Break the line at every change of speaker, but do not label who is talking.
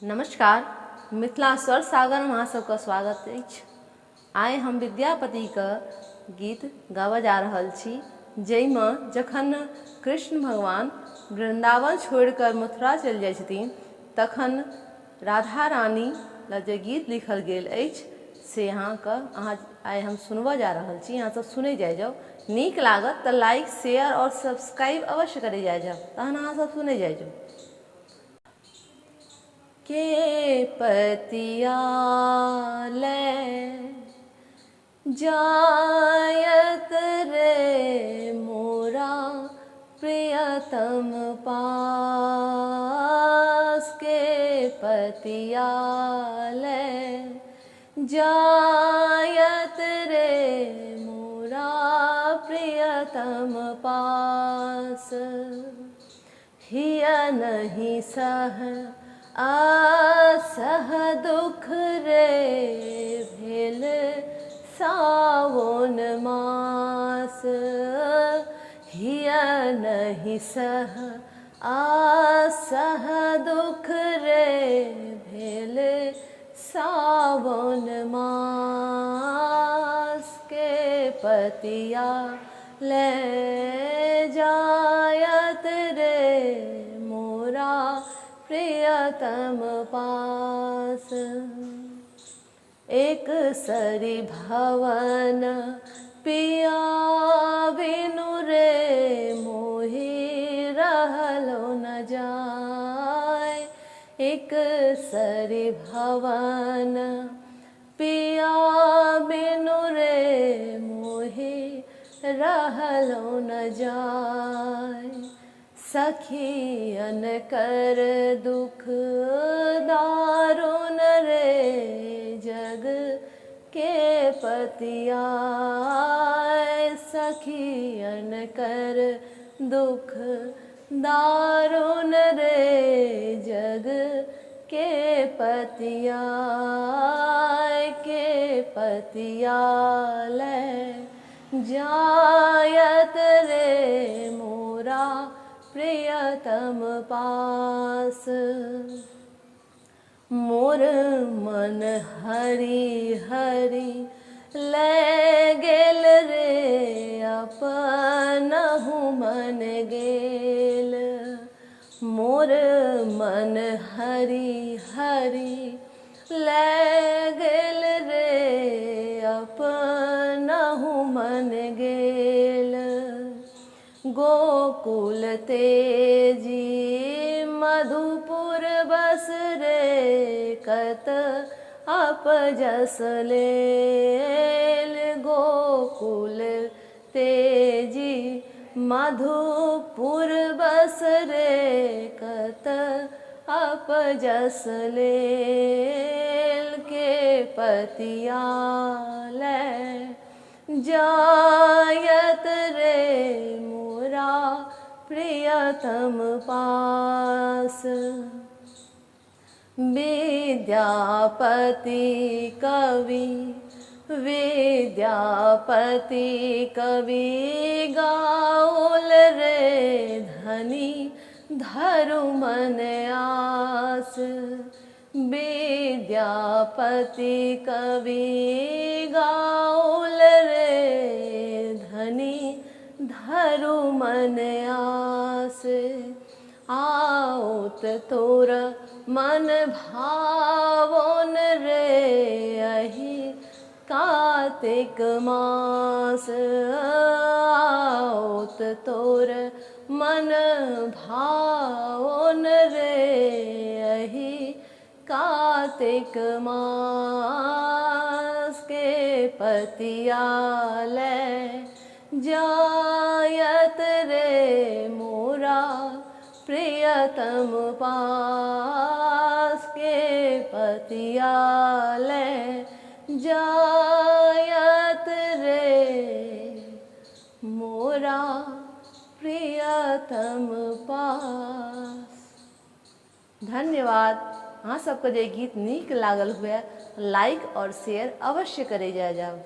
नमस्कार, मिथिला स्वर सागर में अहाँ सबके स्वागत अछि। आइ हम विद्यापति के गीत गाबऽ जा रहल छी, जाहिमे जखन कृष्ण भगवान वृन्दावन छोड़िकर मथुरा चलि जाइ छथिन तखन राधा रानी लए जे गीत लिखल गेल अछि से अहाँ आइ हम सुनबऽ जा रहल छी। अहाँ सब सुनै जाओ, नीक लागत तऽ लाइक शेयर और सब्सक्राइब अवश्य करे जाओ। तहन अहाँ सब सुनै जाओ। के पतिया ले जायत रे मोरा प्रियतम पास, के पतिया ले जायत रे मोरा प्रियतम पास, हिया नहीं सह असह दुख रे भेल सावन मास, हिया नहीं सह असह दुख रे भेल सावन मास, के पतिया ले जायत रे मोरा प्रियतम पास। एक सरी भवन पिया बिनु रे मोहि रहलो न जाय, एक सरी भवन पिया बिनु रे मोहि रहलो न जाय, सखियन कर दुख दारुण रे जग के पतिया, सखियन कर दुख दारुण रे जग के पतिया, के पतिया ले जायत रे मोरा प्रियतम पास, मोर मन हरि हरि ले गेल रे अपनहु मन गेल, मोर मन हरि हरि ले गेल रे अपनहु मन गेल, गोकुल तेजी मधुपुर बस रे कत अपजस लेल, गोकुल तेजी मधुपुर बस रे कत अपजस लेल, के पतिया ले जायत रे मोरा प्रियतम पास, विद्यापति कवि विद्यापति कवि गाओल रे धनी धरु मन आस, विद्यापति कवि गाओल रे धनी धरु मन आस, आओत तोर मन भावन रे अहि कार्तिक मास, आओत तोर मन भावन रे अहि कार्तिक मास, के पतिया ले जायत रे मोरा प्रियतम पास, के पतिया ले जायत रे मोरा प्रियतम पास। धन्यवाद। अहाँ सबके जे गीत नीक लागल हुए लाइक और शेयर अवश्य करे जाओ।